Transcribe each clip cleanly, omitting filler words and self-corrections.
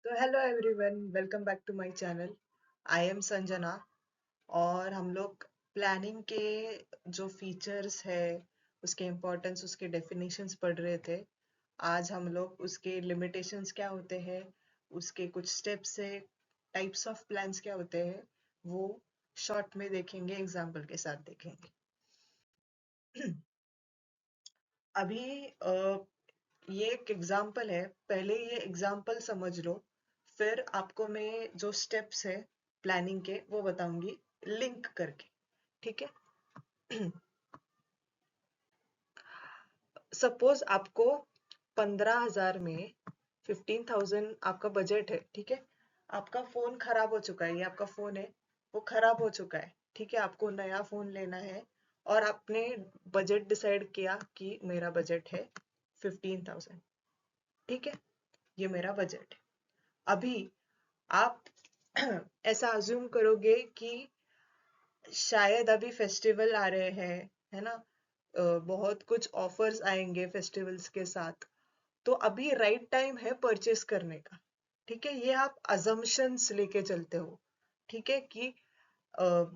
तो hello everyone, welcome back to my channel. I am Sanjana. और हम लोग प्लानिंग के जो फीचर्स है, उसके इम्पोर्टेंस, उसके डेफिनेशंस पढ़ रहे थे। आज हम लोग उसके लिमिटेशंस क्या होते हैं, उसके कुछ स्टेप्स है, टाइप्स ऑफ प्लान्स क्या होते हैं, वो शॉर्ट में देखेंगे, एग्जाम्पल के साथ देखेंगे। अभी ये एक एग्जाम्पल है, पहले ये एग्जाम्पल समझ लो, फिर आपको मैं जो स्टेप्स है प्लानिंग के वो बताऊंगी लिंक करके। ठीक है। सपोज आपको 15,000 में 15,000 आपका बजट है। ठीक है, आपका फोन खराब हो चुका है, ये आपका फोन है, वो खराब हो चुका है। ठीक है, आपको नया फोन लेना है और आपने बजट डिसाइड किया कि मेरा बजट है 15,000। ठीक है, ये मेरा बजट है। अभी आप ऐसा अज्यूम करोगे कि शायद अभी फेस्टिवल आ रहे हैं, है ना, बहुत कुछ ऑफर्स आएंगे फेस्टिवल्स के साथ, तो अभी राइट टाइम है परचेस करने का। ठीक है, ये आप अजम्पशंस लेके चलते हो। ठीक है, कि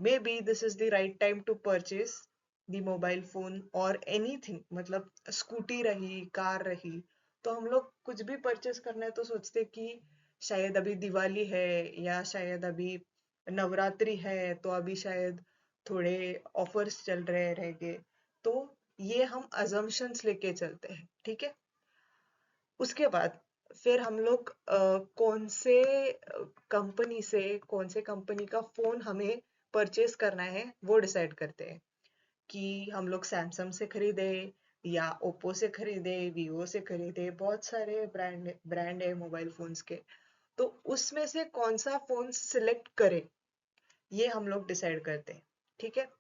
may be this is the right time to purchase the mobile phone और एनीथिंग, मतलब स्कूटी रही, कार रही। तो हम लोग कुछ भी परचेस करना है तो सोचते कि शायद अभी दिवाली है, या शायद अभी नवरात्रि है, तो अभी शायद थोड़े ऑफर्स चल रहे रहेंगे। तो ये हम अजम्पशंस लेके चलते हैं। ठीक है, उसके बाद फिर हम लोग कौन से कंपनी से, कौन से कंपनी का फोन हमें परचेस करना है वो डिसाइड करते हैं, कि हम लोग सैमसंग से खरीदे या ओप्पो से खरीदे, वीवो से खरीदे, बहुत सारे ब्रांड ब्रांड है मोबाइल फोन्स के। तो उसमें से कौन सा फोन सिलेक्ट करें, ये हम लोग डिसाइड करते हैं। ठीक है,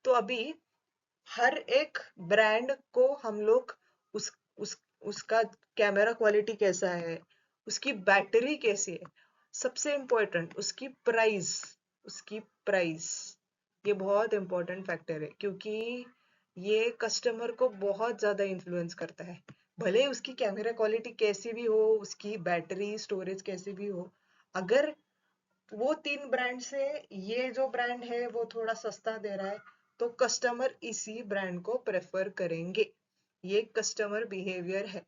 तो अभी हर एक ब्रांड को हम लोग उस उसका कैमरा क्वालिटी कैसा है, उसकी बैटरी कैसी है, सबसे इम्पोर्टेंट उसकी प्राइस। ये बहुत इंपॉर्टेंट फैक्टर है, क्योंकि ये कस्टमर को बहुत ज्यादा इन्फ्लुएंस करता है। भले उसकी कैमरा क्वालिटी कैसी भी हो, उसकी बैटरी स्टोरेज कैसी भी हो, अगर वो तीन ब्रांड से ये जो ब्रांड है वो थोड़ा सस्ता दे रहा है, तो कस्टमर इसी ब्रांड को प्रेफर करेंगे। ये कस्टमर बिहेवियर है।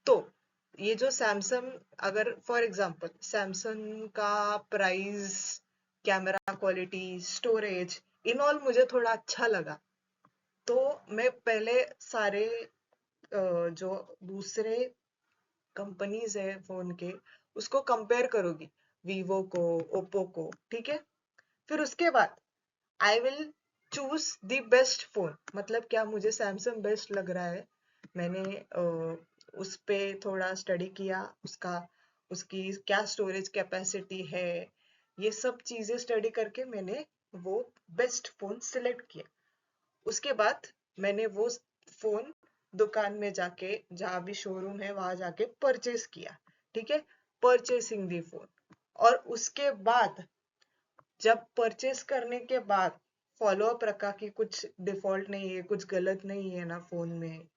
तो ये जो सैमसंग, अगर फॉर एग्जांपल सैमसंग का price, camera quality, storage, in all मुझे थोड़ा अच्छा लगा, तो मैं पहले सारे जो दूसरे कंपनीज है फोन के, उसको कंपेयर करोगी, वीवो को, ओप्पो को। ठीक है, फिर उसके बाद I will choose the best phone. मतलब क्या, मुझे सैमसंग बेस्ट लग रहा है, मैंने उस पे थोड़ा स्टडी किया, उसका उसकी क्या स्टोरेज कैपेसिटी है, ये सब चीजें स्टडी करके मैंने वो बेस्ट फोन सिलेक्ट किया। उसके बाद मैंने वो फोन दुकान में जाके, जहां भी शोरूम है वहां जाके परचेस किया। ठीक है, परचेसिंग दी फोन। और उसके बाद, जब परचेस करने के बाद फॉलो अप रखा कि कुछ डिफॉल्ट नहीं है, कुछ गलत नहीं है ना फोन में,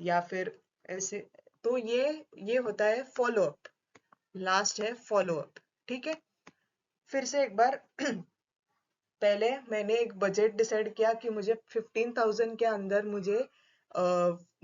या फिर ऐसे, तो ये होता है फॉलो अप। लास्ट है फॉलो अप। ठीक है, फिर से एक बार पहले मैंने एक बजट डिसाइड किया कि मुझे 15,000 के अंदर मुझे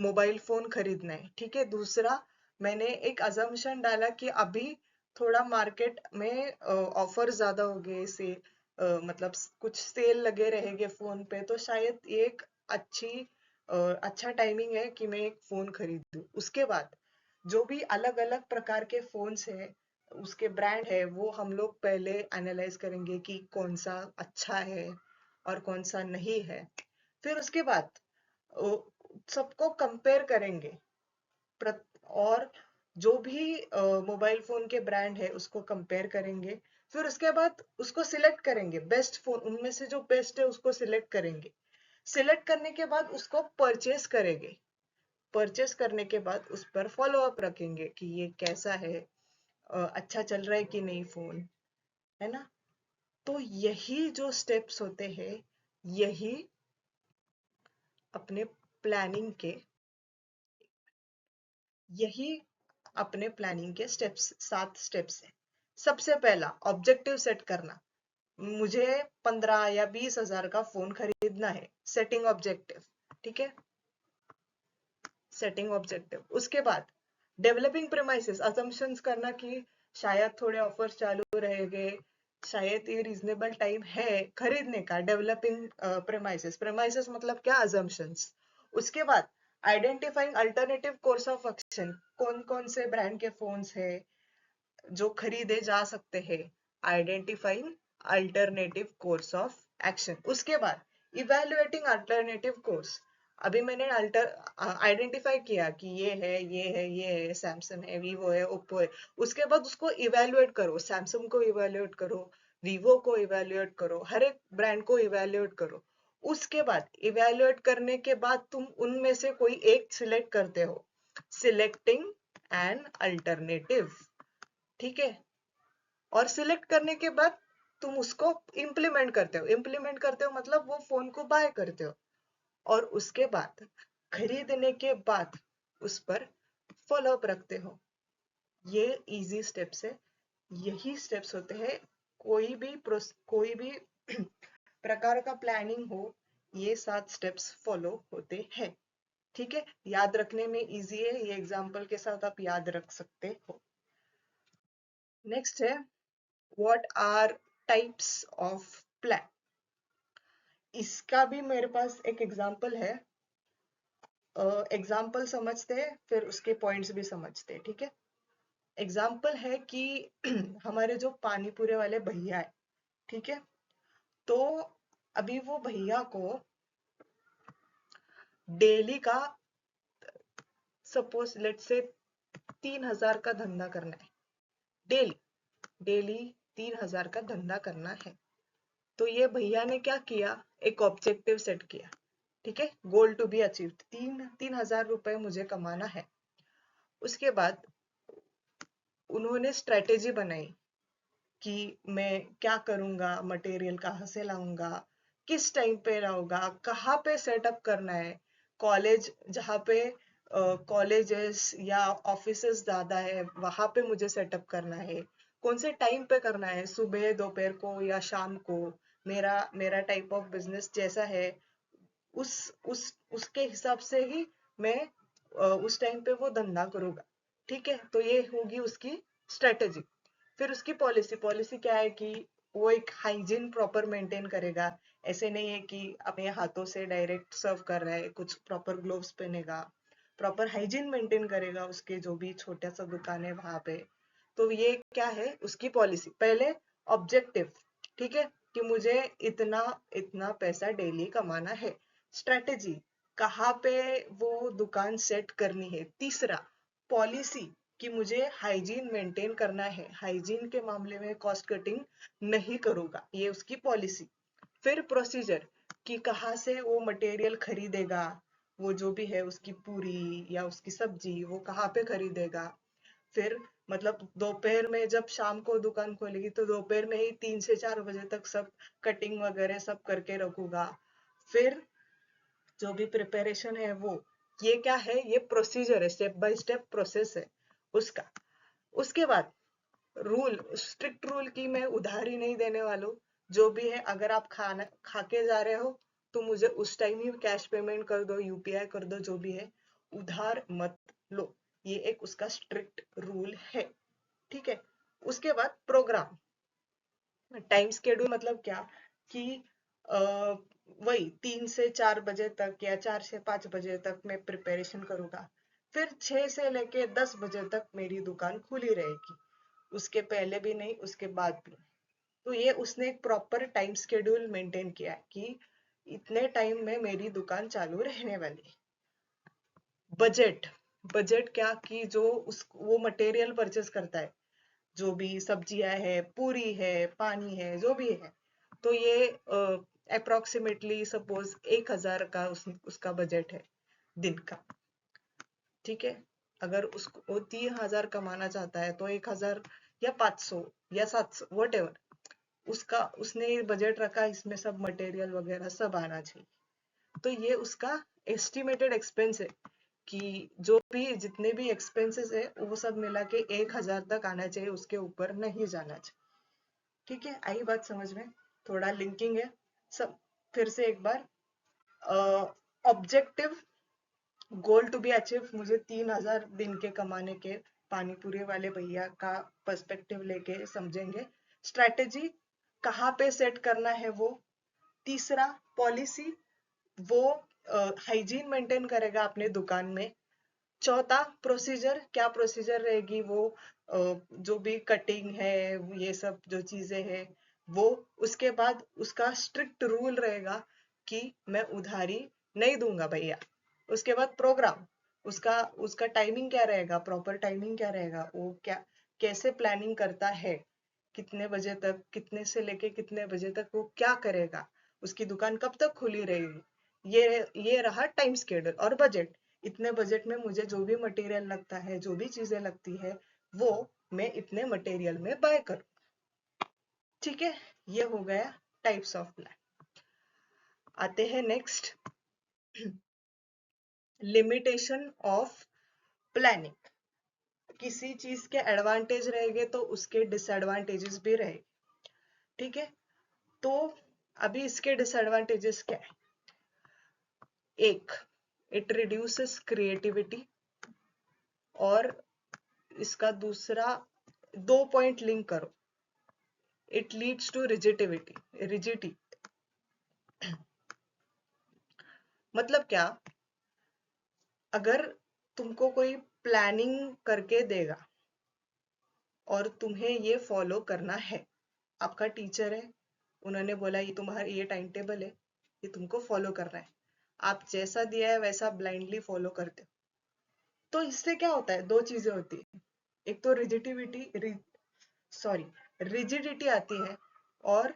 मोबाइल फोन खरीदना है। ठीक है, दूसरा मैंने एक अजम्पशन डाला कि अभी थोड़ा मार्केट में ऑफर ज्यादा हो गए से, मतलब कुछ सेल लगे रहेंगे फोन पे, तो शायद ये एक अच्छी अच्छा टाइमिंग है कि मैं एक फोन खरीदूं। उसके बाद जो भी अलग अलग प्रकार के फोन्स है, उसके ब्रांड है, वो हम लोग पहले एनालाइज करेंगे कि कौन सा अच्छा है और कौन सा नहीं है। फिर उसके बाद सबको कंपेयर करेंगे, और जो भी मोबाइल फोन के ब्रांड है उसको कंपेयर करेंगे। फिर उसके बाद उसको सिलेक्ट करेंगे, बेस्ट फोन उनमें से जो बेस्ट है उसको सिलेक्ट करेंगे। सिलेक्ट करने के बाद उसको परचेस करेंगे। परचेस करने के बाद उस पर फॉलो अप रखेंगे कि ये कैसा है, अच्छा चल रहा है कि नहीं फोन, है ना। तो यही जो स्टेप्स होते हैं, यही अपने प्लानिंग के, यही अपने प्लानिंग के स्टेप्स, 7 स्टेप्स है। सबसे पहला ऑब्जेक्टिव सेट करना, मुझे 15 या 20 हजार का फोन खरीदना है, सेटिंग ऑब्जेक्टिव। ठीक है, सेटिंग ऑब्जेक्टिव। उसके बाद डेवलपिंग प्रेमाइसेस, असम्पशंस करना कि शायद थोड़े ऑफर्स चालू रहेंगे, शायद ये रीजनेबल टाइम है खरीदने का। डेवलपिंग प्रेमाइसेस, प्रेमाइसेस मतलब क्या, असम्पशंस। उसके बाद identifying alternative course of action, कौन कौन से ब्रांड के फोन्स है जो खरीदे जा सकते हैं, identifying alternative course of action. उसके बाद इवेल्युएटिंग अल्टरनेटिव कोर्स, अभी मैंने आइडेंटिफाई किया कि ये है, ये है, ये है, सैमसंग है, वीवो है, ओप्पो है। उसके बाद उसको इवेल्युएट करो, सैमसंग को इवेल्युएट करो, वीवो को इवेल्युएट करो, हर एक ब्रांड को इवेल्युएट करो। उसके बाद इवेल्युएट करने के बाद तुम उनमें से कोई एक सिलेक्ट करते हो, सिलेक्टिंग एन अल्टरनेटिव। ठीक है, और सिलेक्ट करने के बाद तुम उसको इम्प्लीमेंट करते हो, इम्प्लीमेंट करते हो मतलब वो फोन को बाय करते हो। और उसके बाद खरीदने के बाद उस पर फॉलोअप रखते हो। ये इजी स्टेप्स है, यही स्टेप्स होते हैं कोई भी प्रकार का प्लानिंग हो, ये 7 स्टेप्स फॉलो होते हैं। ठीक है, याद रखने में इजी है, ये एग्जांपल के साथ आप याद रख सकते हो। नेक्स्ट है what are types of plan. इसका भी मेरे पास एक एग्जांपल है, एग्जाम्पल समझते हैं फिर उसके पॉइंट्स भी समझते हैं। ठीक है, एग्जाम्पल है कि हमारे जो पानी पूरे वाले भैया है, ठीक है, तो अभी वो भैया को डेली का, सपोज लेट से 3 हजार का धंधा करना है, डेली डेली 3 हजार का धंधा करना है। तो ये भैया ने क्या किया, एक ऑब्जेक्टिव सेट किया। ठीक है, गोल टू बी अचीव, 3,000 रुपए मुझे कमाना है। उसके बाद उन्होंने स्ट्रेटेजी बनाई कि मैं क्या करूंगा, मटेरियल कहाँ से लाऊंगा, किस टाइम पे लाऊंगा, कहाँ पे सेटअप करना है, कॉलेज जहाँ पे कॉलेजेस या ऑफिसेस ज्यादा है वहां पे मुझे सेटअप करना है, कौन से टाइम पे करना है, सुबह दोपहर को या शाम को, मेरा मेरा टाइप ऑफ बिजनेस जैसा है उस उसके हिसाब से ही मैं उस टाइम पे वो धंधा करूंगा। ठीक है, तो ये होगी उसकी स्ट्रेटेजी। फिर उसकी पॉलिसी, पॉलिसी क्या है कि वो एक हाइजीन प्रॉपर मेंटेन करेगा। ऐसे नहीं है कि अपने हाथों से डायरेक्ट सर्व कर रहा है, कुछ प्रॉपर ग्लोव्स पहनेगा, प्रॉपर हाइजीन मेंटेन करेगा उसके जो भी छोटा सा दुकान है वहां पे। तो ये क्या है उसकी पॉलिसी। पहले ऑब्जेक्टिव, ठीक है, कि मुझे इतना इतना पैसा डेली कमाना है। स्ट्रेटेजी, कहाँ पे वो दुकान सेट करनी है। तीसरा पॉलिसी, कि मुझे हाइजीन मेंटेन करना है, हाइजीन के मामले में कॉस्ट कटिंग नहीं करूंगा, ये उसकी पॉलिसी। फिर प्रोसीजर, कि कहाँ से वो मटेरियल खरीदेगा, वो जो भी है उसकी पूरी या उसकी सब्जी वो कहाँ पे खरीदेगा। फिर मतलब दोपहर में जब शाम को दुकान खोलेगी तो दोपहर में ही 3 से 4 बजे तक सब कटिंग वगैरह सब करके रखूंगा। फिर जो भी प्रिपरेशन है वो, ये क्या है, ये प्रोसीजर है, स्टेप बाय स्टेप प्रोसेस है उसका। उसके बाद रूल, स्ट्रिक्ट रूल की मैं उधार ही नहीं देने वाला हूँ। जो भी है अगर आप खाना खा के जा रहे हो तो मुझे उस टाइम ही कैश पेमेंट कर दो, यूपीआई कर दो, जो भी है, उधार मत लो। ये एक उसका स्ट्रिक्ट रूल है। ठीक है, उसके बाद प्रोग्राम, टाइम स्केड्यूल मतलब क्या, कि आ, वही 3 से 4 बजे तक या 4 से 5 बजे तक मैं प्रिपरेशन करूंगा। फिर 6 से लेके 10 बजे तक मेरी दुकान खुली रहेगी, उसके पहले भी नहीं उसके बाद भी। तो ये उसने एक प्रॉपर टाइम स्केड्यूल मेंटेन किया है कि इतने टाइम में मेरी दुकान चालू रहने वाली है। बजट, बजट क्या, कि जो उस वो मटेरियल परचेस करता है, जो भी सब्जियां है, पूरी है, पानी है, जो भी है, तो ये अप्रोक्सीमेटली सपोज 1 हजार का उसका बजट है दिन का। ठीक है, अगर उसको वो 3 हजार कमाना चाहता है तो 1 हजार या 500 या 700 वट एवर, उसका उसने बजट रखा, इसमें सब मटेरियल वगैरह सब आना चाहिए। तो ये उसका एस्टिमेटेड एक्सपेंस है कि जो भी जितने भी एक्सपेंसेस है वो सब मिला के 1,000 तक आना चाहिए, उसके ऊपर नहीं जाना चाहिए। ठीक है, आई बात समझ में? थोड़ा लिंकिंग है सब। फिर से एक बार, objective goal to be achieve, मुझे 3,000 दिन के कमाने के, पानी पूरी वाले भैया का पर्सपेक्टिव लेके समझेंगे। स्ट्रैटेजी कहाँ पे सेट करना है वो। तीसरा, पॉलिसी, वो हाइजीन मेंटेन करेगा अपने दुकान में। चौथा, प्रोसीजर, क्या प्रोसीजर रहेगी वो, जो भी कटिंग है, ये सब जो चीजें है वो। उसके बाद उसका स्ट्रिक्ट रूल रहेगा कि मैं उधारी नहीं दूंगा भैया। उसके बाद प्रोग्राम, उसका उसका टाइमिंग क्या रहेगा, प्रॉपर टाइमिंग क्या रहेगा, वो क्या कैसे प्लानिंग करता है, कितने बजे तक, कितने से लेके कितने बजे तक वो क्या करेगा, उसकी दुकान कब तक खुली रहेगी। ये रहा टाइम स्केड्यूल। और बजट, इतने बजट में मुझे जो भी मटेरियल लगता है, जो भी चीजें लगती है, वो मैं इतने मटेरियल में बाय करूं। ठीक है, ये हो गया टाइप्स ऑफ प्लान। आते हैं नेक्स्ट, लिमिटेशन ऑफ प्लानिंग। किसी चीज के एडवांटेज रहेंगे तो उसके डिसएडवांटेजेस भी रहेंगे। ठीक है, तो अभी इसके डिसएडवांटेजेस क्या है। एक, इट रिड्यूसेस क्रिएटिविटी। और इसका दूसरा, 2 पॉइंट लिंक करो, इट लीड्स टू रिजिडिटी। मतलब क्या, अगर तुमको कोई प्लानिंग करके देगा और तुम्हें ये फॉलो करना है, आपका टीचर है, उन्होंने बोला ये तुम्हारा ये टाइम टेबल है, ये तुमको फॉलो करना है, आप जैसा दिया है वैसा ब्लाइंडली फॉलो करते हो, तो इससे क्या होता है, दो चीजें होती है। एक तो रिजिडिटी आती है, और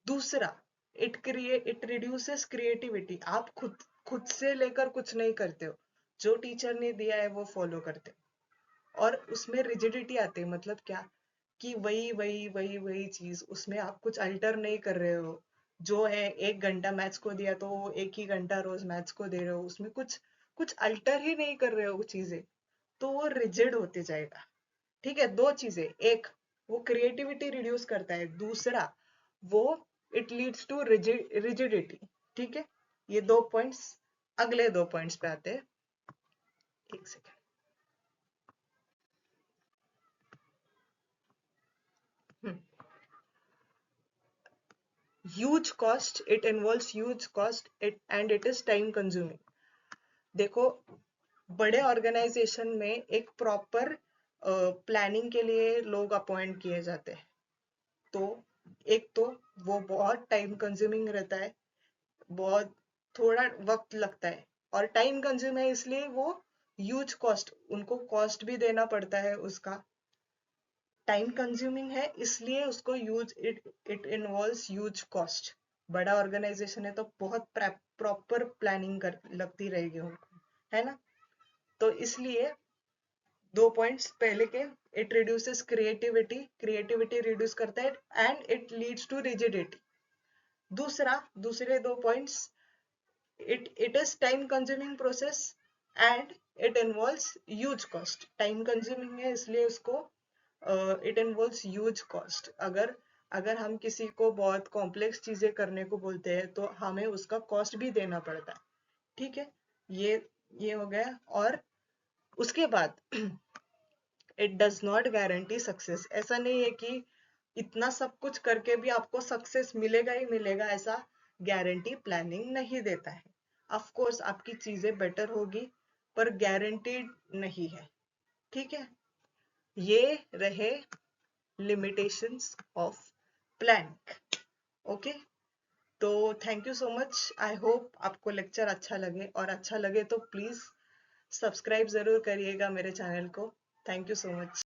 दूसरा, इट रिड्यूसेस क्रिएटिविटी। आप खुद खुद से लेकर कुछ नहीं करते हो, जो टीचर ने दिया है वो फॉलो करते हो। और उसमें रिजिडिटी आती है, मतलब क्या, कि वही वही वही वही चीज, उसमें आप कुछ अल्टर नहीं कर रहे हो। जो है 1 घंटा मैथ्स को दिया तो वो 1 ही घंटा रोज मैथ्स को दे रहे हो, उसमें कुछ कुछ अल्टर ही नहीं कर रहे हो चीजें, तो वो रिजिड होते जाएगा। ठीक है, दो चीजें, एक वो क्रिएटिविटी रिड्यूस करता है, दूसरा वो इट लीड्स टू रिजिडिटी। ठीक है, ये 2 पॉइंट्स। अगले 2 पॉइंट्स पे आते हैं, एक second. Huge cost, it involves huge cost, it and it is time consuming. देखो, बड़े ऑर्गेनाइजेशन में एक प्रॉपर प्लानिंग के लिए लोग अपॉइंट किए जाते हैं, तो एक तो वो बहुत टाइम कंज्यूमिंग रहता है, बहुत थोड़ा वक्त लगता है। और टाइम कंज्यूम है इसलिए वो ह्यूज कॉस्ट, उनको कॉस्ट भी देना पड़ता है उसका। टाइम कंज्यूमिंग है इसलिए उसको use it involves huge cost. बड़ा ऑर्गेनाइजेशन है तो बहुत प्रॉपर प्लानिंग कर लगती रहेगी उनको, है ना। तो इसलिए 2 पॉइंट्स पहले के, it reduces creativity, creativity reduce करता है, and it leads to rigidity. दूसरे 2 points, it is time consuming process and it involves huge cost। Time consuming है इसलिए उसको इट इन्वॉल्व्स ह्यूज कॉस्ट। अगर अगर हम किसी को बहुत कॉम्प्लेक्स चीजें करने को बोलते हैं तो हमें उसका कॉस्ट भी देना पड़ता है। ठीक है, ये हो गया। और उसके बाद it does not guarantee success. ऐसा नहीं है कि इतना सब कुछ करके भी आपको सक्सेस मिलेगा ही मिलेगा, ऐसा गारंटी प्लानिंग नहीं देता है। ऑफ कोर्स आपकी चीजें बेटर होगी, पर गारंटीड नहीं है। ठीक है, ये रहे लिमिटेशंस ऑफ प्लानिंग। ओके, तो thank you so much. I hope आपको लेक्चर अच्छा लगे, और अच्छा लगे तो प्लीज सब्सक्राइब जरूर करिएगा मेरे चैनल को। Thank you so much.